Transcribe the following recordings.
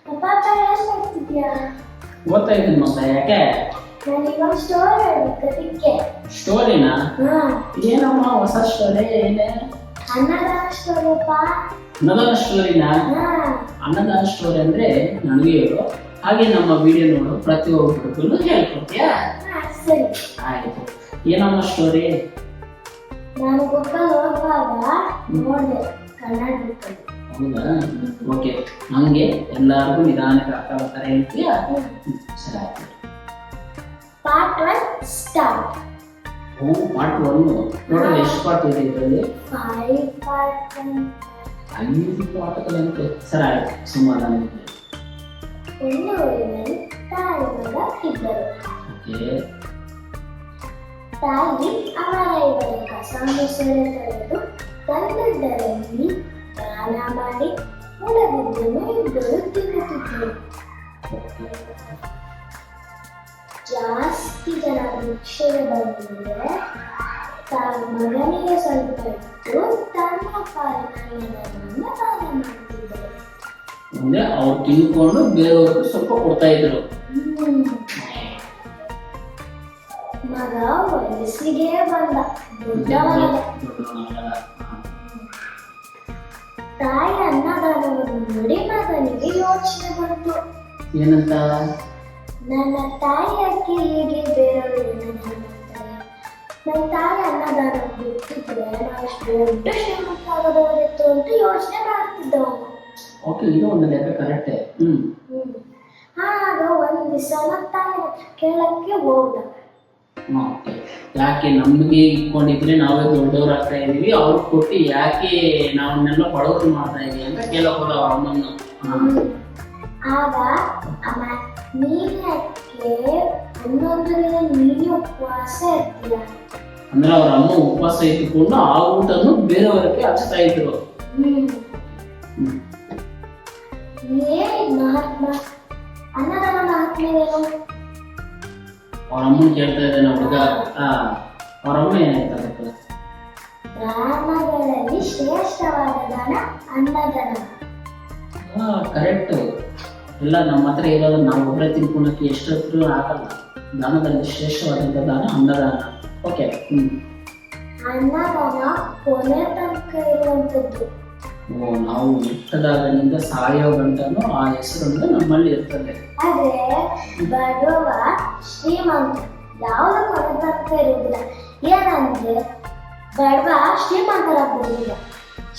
ಪಾಪ ಏನ್ ಮಾಡ್ತಿದ್ಯಾ? ಓದ್ತಾ ಇದ್ದೀನಿ ಮಗ. ಯಾಕೆ? ನಾನೀಗ ಸ್ಟೋರಿ ಹೇಳ್ಬೇಕದಕ್ಕೆ. ಸ್ಟೋರಿನಾ? ಹಾ, ಏನಮ್ಮ ಹೊಸ ಸ್ಟೋರಿ? ಏನೇ ಅನ್ನದ ಸ್ಟೋರಿಪ್ಪ. ಅನ್ನದಾನ ಸ್ಟೋರಿನಾ? ಹಾ, ಅನ್ನದಾನ ಸ್ಟೋರಿ ಅಂದ್ರೆ ನನಗೆ ಹೇಳು, ಹಾಗೆ ನಮ್ಮ ವಿಡಿಯೋ ನೋಡು ಪ್ರತಿಯೊಬ್ಬರಿಗೂ ಹೇಳ್ಕೊಡ್ತೀಯಾ? ಸರಿ. ಆಯ್ತು. ಏನಮ್ಮ ಸ್ಟೋರಿ? ನಾನು ಬುಕ್ಕಲ್ಲಿ ಓದುವಾಗ ನೋಡಿದೆ ಕನ್ನಡ ಬುಕ್ಕಲ್ಲಿ. ಹೌದಾ? ಓಕೆ. ಹಂಗೆ ಎಲ್ಲರಿಗೂ ನಿಧಾನಕ್ಕೆ ಅರ್ಥ ಆಗ್ತಾರೆ ಹೇಳ್ತೀಯಾ? ಸರಿ ಆಯ್ತು. Part 1 start. ಪಾರ್ಟ್ 1 ಟೋಟಲ್ ಎಷ್ಟು ಪಾರ್ಟ್ ಇದೆ ಇದರಲ್ಲಿ? 5 ಪಾರ್ಟ್. 5 ಪಾಠಗಳಂತೆ. ಸರಿ ಆಯ್ತು, ಸಮಾಧಾನ ಇದೆ. ಒಂದು ಊರಿನಲ್ಲಿ ತಾಯಿ ಮಗ ಇದ್ದರು. ಓಕೆ. ತಾಯಿ ಅವರ ಇವರ ಕಸ ಮುಸುರೆ ತೊಳೆದು ತಂದದ್ದರಲ್ಲಿ ದಾನ ಮಾಡಿ ಉಳಿದಿದ್ದನ್ನು ಇಬ್ಬರು ತಿನ್ನುತ್ತಿದ್ದರು. ಜಾಸ್ತಿ ಜನ ಭಿಕ್ಷೆಗೆ ಬಂದಿದ್ದರೆ ಮಗನಿಗೆ ಸ್ವಲ್ಪ ಇಟ್ಟು ತನ್ನ ಪಾಲಿನ ದಾನ ಮಾಡುತ್ತಿದ್ದರು. ಅಂದ್ರೆ ಅವ್ರು ತಿಳ್ಕೊಂಡು ಬೇರೆಯವ್ರಿಗೆ ಸ್ವಲ್ಪ ಕೊಡ್ತಾ ಇದ್ರು. ಮಗ ವಯಸ್ಸಿಗೆ ಬಂದ, ದೊಡ್ಡವನಾದ. ತಾಯಿ ಅನ್ನದಾನವನ್ನು ನೋಡಿ ಮಗನಿಗೆ ಯೋಚನೆ ಬಂತು. ಏನಂತ? ನನ್ನ ತಾಯಿ ಯಾಕೆ ಹೀಗೆ ಬೇರೆಯವರು ಅನ್ನದಾನ ಮಾಡ್ತಾರೆ? ನನ್ನ ತಾಯಿ ಅನ್ನದಾನ ಬಿಟ್ಟಿದ್ರೆ ನಾವು ದೊಡ್ಡ ಶ್ರೀಮಂತಾಗದವರಿತ್ತು ಅಂತ ಯೋಚನೆ ಮಾಡ್ತಿದ್ದವನು. ಓಕೆ, ಇದು ಒಂದು ಲೆಕ್ಕ ಕರೆಕ್ಟೇ. ಆಗ ಒಂದು ದಿವಸ ತಾಯಿ ಕೇಳಕ್ಕೆ ಹೋದ. ಓಕೆ. ಯಾಕೆ ನಮ್ಗೆ ಇಟ್ಕೊಂಡಿದ್ರೆ ನಾವೇ ದೊಡ್ಡವ್ರು ಆಗ್ತಾ ಇದೀವಿ, ಅವ್ರು ಕೊಟ್ಟು ಯಾಕೆ ನಾವನ್ನೆಲ್ಲ ಬಡವರು ಮಾಡ್ತಾ ಇದೀವಿ ಅಂತ ಕೇಳಕ್ ಹೋದ ಅವ್ರ ಅಮ್ಮನ್ನು. ಆಗ ಅಮ್ಮ, ನೀನ್ ಯಾಕೆ 11 ದಿನ ನೀನು ಉಪವಾಸ ಇರ್ತೀಯ? ಅಂದ್ರೆ ಅವ್ರ ಅಮ್ಮ ಉಪವಾಸ ಇಟ್ಟುಕೊಂಡು ಆ ಊಟನ್ನು ಬೇರೆಯವರಿಗೆ ಹಚ್ತಾ ಇದ್ರು. ಏನ್ ಮಹಾತ್ಮ? ಅನ್ನದಾನ ಮಹಾತ್ಮ ಏನು? ಅವ್ರ ಅಮ್ಮನ ಕೇಳ್ತಾ ಇದ್ದಾನೆ ಹುಡುಗ. ಅವ್ರ ಅಮ್ಮ ಏನಾಯ್ತು? ದಾನಗಳಲ್ಲಿ ಶ್ರೇಷ್ಠವಾದ ದಾನ ಅನ್ನದಾನ. ಕರೆಕ್ಟ್. ಎಲ್ಲ ನಮ್ಮ ಹತ್ರ ಇರೋದು ನಾವು ಒಬ್ಬರೇ ತಿನ್ಕೊಳಕ್ಕೆ ಎಷ್ಟೊತ್ತು ಆಗಲ್ಲ. ದಾನದಲ್ಲಿ ಶ್ರೇಷ್ಠವಾದಂಥ ದಾನ ಅನ್ನದಾನ. ಓಕೆ. ಅನ್ನದಾನ ಕೊನೆ ತನಕ ಇರುವಂತದ್ದು. ನಾವು ಹುಟ್ಟದಾಗನಿಂದ ಸಾಯೋ ಗಂಟನು ಆ ಹೆಸರನ್ನು ನಮ್ಮಲ್ಲಿ ಇರ್ತದೆ. ಆದ್ರೆ ಬಡವ ಶ್ರೀಮಂತ ಯಾವುದು ಕೊನೆ ತನಕ ಇರುವುದಿಲ್ಲ. ಏನಂದ್ರೆ ಬಡವ ಶ್ರೀಮಂತರಾಗ್ಬೋದಿಲ್ಲ,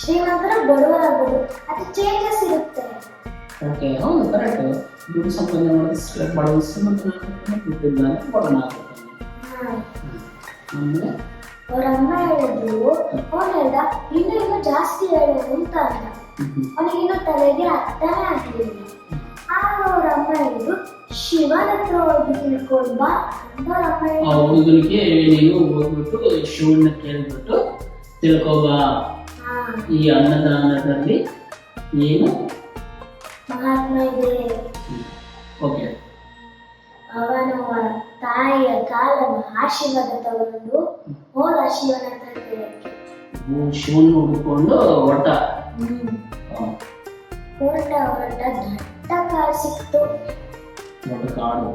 ಶ್ರೀಮಂತರ ಬಡವರಾಗ್ಬೋದು. ಅದು ಚೇಂಜಸ್ ಇರುತ್ತೆ. ಓಕೆ, ಹೌದು, ಕರೆಕ್ಟ್. ದುಡ್ಡು ಸಂಪಾದನೆ ಮಾಡಿದ್ರೆ ಬಡವ ಶ್ರೀಮಂತನಾಗ್ತಾನೆ, ದುಡ್ಡಿದ್ದಾನೆ ಬಡವನಾಗ್ತಾನೆ. ಆಮೇಲೆ ಅವ್ರ ಅಮ್ಮ ಹೇಳಿದ್ರು, ಅವ್ನು ಹೇಳ್ದ ಇನ್ನೂ ಜಾಸ್ತಿ ಹೇಳೋದು ಅಂತ ಅಂದ. ಅವನಿಗಿನ್ನೂ ತಲೆಗೆ ಅರ್ಥನೇ ಆಗಲಿಲ್ಲ. ಆಗ ಅವ್ರ ಅಮ್ಮ ಹೇಳಿದ್ರು, ಶಿವನ ಹತ್ರ ಹೋಗಿ ತಿಳ್ಕೊಂಡ್ ಬಾ ಅಂತ ಅವ್ರ ಅಮ್ಮ ಹೇಳಿದ್ರು. ಆ ಹುಡುಗನಿಗೆ ನೀನು ಹೋಗ್ಬಿಟ್ಟು ಶಿವನ ಕೇಳ್ಬಿಟ್ಟು ತಿಳ್ಕೊಬಾ, ಈ ಅನ್ನದಾನದಲ್ಲಿ ಏನು ಮಹಾತ್ಮ ಇದೆ. ಓಕೆ. ಅವನು ಅವರ ತಾಯಿಯ ಕಾಲನ್ನು ಆಶೀರ್ವಾದ ತಗೊಂಡು ಹೋದ ಶಿವನ ಹತ್ರ ಕೇಳಕ್ಕೆ. ಶಿವನ್ ಹುಡ್ಕೊಂಡು ಹೊರಟ. ಹೊರಟ ದಟ್ಟ ಕಾಡು ಸಿಕ್ತು. ದೊಡ್ಡ ಕಾಡು.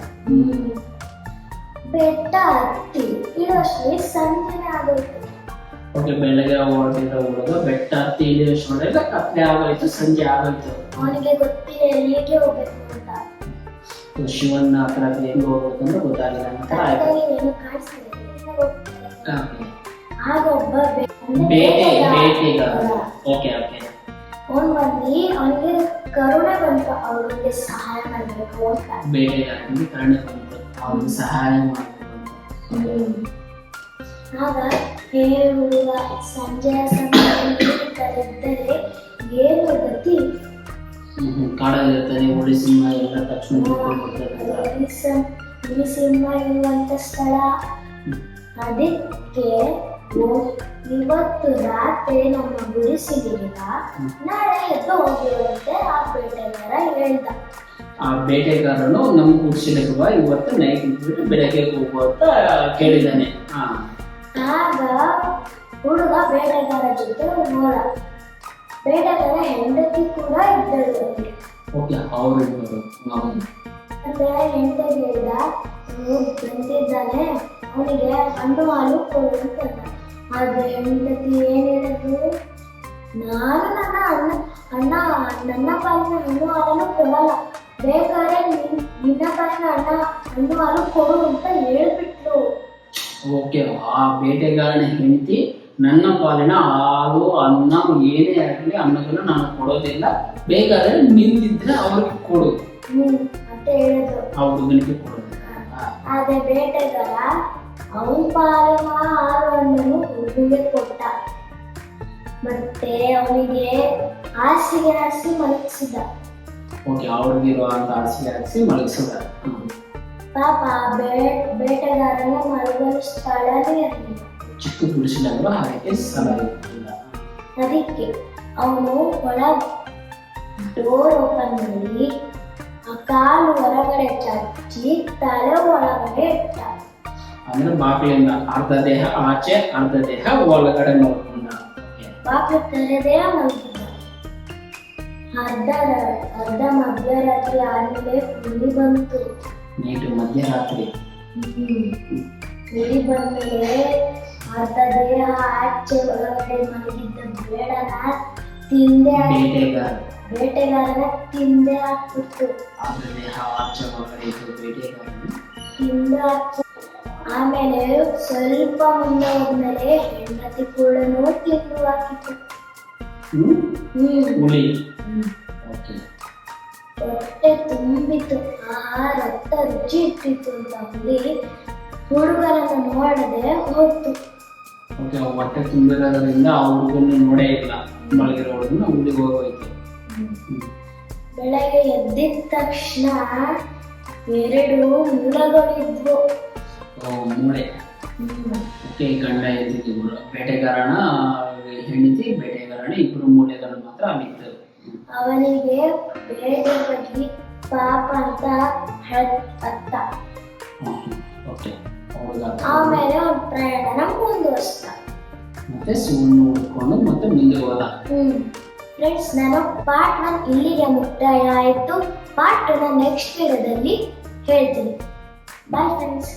ಬೆಟ್ಟ ಹತ್ತಿ ಇರೋಷ್ಟೇ ಸಂಜೆನೆ ಆಗೋಯ್ತು. ಓಕೆ, ಬೆಳಗ್ಗೆ ಹೊರಟಿದ್ದ ಹುಡುಗ ಬೆಟ್ಟ ಹತ್ತಿ ಇಳಿಯೋಷ್ಟೊಳಗೆ ಕತ್ಲೆ ಆಗೋಯ್ತು, ಸಂಜೆ ಆಗೋಯ್ತು. ಅವನಿಗೆ ಗೊತ್ತಿಲ್ಲ ಎಲ್ಲಿಗೆ ಹೋಗ್ಬೇಕು ಅಂತ. ಶಿವನ ಹತ್ರ ಹೆಂಗ್ ಹೋಗ್ಬೇಕಂತ ಗೊತ್ತಾಗಿಲ್ಲ ಅಂತ ಆಯ್ತು. ಏನು ಕಾಣಿಸ್ತಿಲ್ಲ. ಆಗ ಒಬ್ಬ ಬೇಟೆಗಾರ. Okay okay. ಅವನು ಬಂದು ಅವನಿಗೆ ಕರುಣೆ ಬಂತು, ಅವ್ರಿಗೆ ಸಹಾಯ ಮಾಡಬೇಕು ಅಂತ. ಬೇಟೆಗಾರನಿಗೆ ಕರುಣೆ ಬಂತು, ಅವ್ರಿಗೆ ಸಹಾಯ ಮಾಡಬೇಕು. ಆಗ ಹೇ ಹುಡುಗ, ಸಂಜೆಯ ಸಮಯದಲ್ಲಿ ಕರೆದರೆ ಏನು ಗತಿ? ಕಾಡಲ್ಲಿ ಇರ್ತಾನೆ, ಹುಲಿ ಸಿಂಹ ಎಲ್ಲ ತಕ್ಷಣ ಹುಲಿ ಸಿಂಹ ಇರುವಂತ ಸ್ಥಳ. ಅದಕ್ಕೆ ಇವತ್ತು ರಾತ್ರಿ ನಮ್ಮ ಗುಡಿಸಿಲಿಲ್ಲ, ನಾಳೆ ಎದ್ದು ಹೋಗಿರುವಂತೆ ಆ ಬೇಟೆಗಾರ ಹೇಳ್ದ. ಆ ಬೇಟೆಗಾರನು ನಮ್ಮ ಗುಡಿಸಲಿಗೆ ಬಾ, ಇವತ್ತು ನೈಟ್ ಇಟ್ಬಿಟ್ಟು ಬೆಳಗ್ಗೆ ಹೋಗು ಅಂತ ಕೇಳಿದ್ದಾನೆ. ಆಗ ಹುಡುಗ ಬೇಟೆಗಾರ ಜೊತೆ ಹೋದ. ಬೇಟೆಗಾರ ಹೆಂಡತಿ ಕೂಡ ಇದ್ದಳು. ಓಕೆ ಅವ್ರಿಬ್ಬರು ಮತ್ತೆ ಹೆಂಡತಿಗೆ ಹೇಳಿದ ಬಂದಿದ್ದಾನೆ ಅವನಿಗೆ ಹಣ್ಣು ಹಾಲು ಕೊಡು ಅಂತ ಅಂದ. ಆದ್ರೆ ಹೆಂಡತಿ ಏನ್ ಹೇಳಿದ್ರು, ನಾನು ನನ್ನ ಪಾಲಿನ ಹಣ್ಣು ಹಾಲನ್ನು ಕೊಡಲ್ಲ, ಬೇಕಾದ್ರೆ ನಿನ್ನ ಪಾಲಿನ ಹಣ್ಣು ಹಾಲು ಕೊಡು ಅಂತ ಹೇಳ್ಬಿಟ್ಲು. ಓಕೆ, ಆ ಬೇಟೆಗಾರನ ಹೆಂಡತಿ ನನ್ನ ಪಾಲಿನ ಹಾಲು ಅನ್ನ ಏನೇ ಆಗಲಿ ಅನ್ನೋದನ್ನ ನಾನು ಕೊಡೋದಿಲ್ಲ, ಬೇಕಾದ್ರೆ ನಿಂದಿದ್ರೆ ಅವ್ರಿಗೆ ಕೊಡು ಅಂತ ಹೇಳಿದ್ರು. ಆ ಹುಡುಗನಿಗೆ ಕೊಡೋದಿಲ್ಲ. ಆದ್ರೆ ಬೇಟೆಗಾರ ಅವನ ಪಾಲಿನ ಹಾಲು ಹಣ್ಣನ್ನು ಹುಡುಗಿಗೆ ಕೊಟ್ಟ. ಮತ್ತೆ ಅವನಿಗೆ ಹಾಸಿಗೆ ಹಾಸಿ ಮಲಗಿಸಿದ. ಓಕೆ, ಅವ್ರಿಗಿರುವಂತ ಹಾಸಿಗೆ ಹಾಕಿಸಿ ಮಲಗಿಸಿದ. ಪಾಪ ಬೇಟೆಗಾರನ ಮಲಗಲು ಸ್ಥಳನೇ ಇರಲಿಲ್ಲ. ಚಿಕ್ಕ ಗುಡಿಸಿದಾದ್ರು ಹಾಗೆ ಸ್ಥಳ ಇರಲಿಲ್ಲ. ಅದಕ್ಕೆ ಅವನು ಡೋರ್ ಓಪನ್ ಮಾಡಿ ಆ ಕಾಲು ಹೊರಗಡೆ ಚಾಚಿ ತಲೆ ಒಳಗಡೆ ಇಟ್ಟ. ಅಂದ್ರೆ ಬಾಗಿಲಿಂದ ಅರ್ಧ ದೇಹ ಆಚೆ ಅರ್ಧ ದೇಹ ಒಳಗಡೆ ನೋಡ್ಕೊಂಡ. ಬಾಗಿಲು ತೆರೆದೇ ಮಲಗಿದ್ದ. ಅರ್ಧ ಮಧ್ಯರಾತ್ರಿ ಆದ್ಮೇಲೆ ಹುಲಿ ಬಂತು. ನೈಟು ಮಧ್ಯರಾತ್ರಿ ಹುಲಿ ಬಂದ್ಮೇಲೆ ಅರ್ಧ ದೇಹ ಆಚೆ ಒಳಗಡೆ ಮಲಗಿದ್ದ ಬೇಡನ ಬೇಟೆಗಾರನ ತಿಂದೆ ಹಾಕ್ಬಿಟ್ಟು ಅರ್ಧ ದೇಹ ಆಚೆ ಒಳಗಡೆ ಇದ್ದು ಬೇಟೆಗಾರನು ತಿಂದೆ ಹಾಕ್ಬಿಟ್ಟು ಆಮೇಲೆ ಸ್ವಲ್ಪ ಮುಂದೆ ಹೋದ್ಮೇಲೆ ಹೆಂಡತಿ ಕೂಡ ತಿಂದು ಹಾಕಿತ್ತು. ಹುಲಿ ಹೊಟ್ಟೆ ತುಂಬಿತು, ಆ ರಕ್ತ ರುಚಿ ಇಟ್ಟಿತ್ತು ಅಂತ ಹುಲಿ ಹುಡುಗರನ್ನು ನೋಡದೆ ಹೋಗ್ತು. ಓಕೆ, ಹೊಟ್ಟೆ ತುಂಬಿರೋದ್ರಿಂದ ಆ ಹುಡುಗನ್ನು ನೋಡೇ ಇಲ್ಲ, ಮಲಗಿರೋ ಹುಡುಗನ ಹುಡುಗ ಹೋಗೋಯ್ತು. ಬೆಳಗ್ಗೆ ಎದ್ದಿದ ತಕ್ಷಣ 2 ಮೂಲಗಳಿದ್ವು. ಮೂಳೆ. ಓಕೆ, ಗಂಡ ಹೆಂಡತಿ ಬೇಟೆಗಾರನ ಹೆಂಡತಿ ಬೇಟೆಗಾರನ ಇಬ್ರು ಮೂಳೆಗಳು ಮಾತ್ರ ಅಲ್ಲಿದ್ದರು. ಅವನಿಗೆ ಬೇಟೆ ಬಗ್ಗೆ ಪಾಪ ಅಂತ ಅತ್ತ. ಆಮೇಲೆ ಅವನ ಪ್ರಯಾಣ ಮುಂದುವರಿಸ್ತ. ಮತ್ತೆ ಸುಮ್ಮನೆ ಹುಡ್ಕೊಂಡು ಮತ್ತೆ ಮುಂದೆ ಹೋದ. ಫ್ರೆಂಡ್ಸ್, ನಾನು ಪಾರ್ಟ್ 1 ಇಲ್ಲಿಗೆ ಮುಕ್ತಾಯ ಆಯಿತು. ಪಾರ್ಟ್ 2 ನೆಕ್ಸ್ಟ್ ವಿಡಿಯೋದಲ್ಲಿ ಹೇಳ್ತೀನಿ. Bye friends.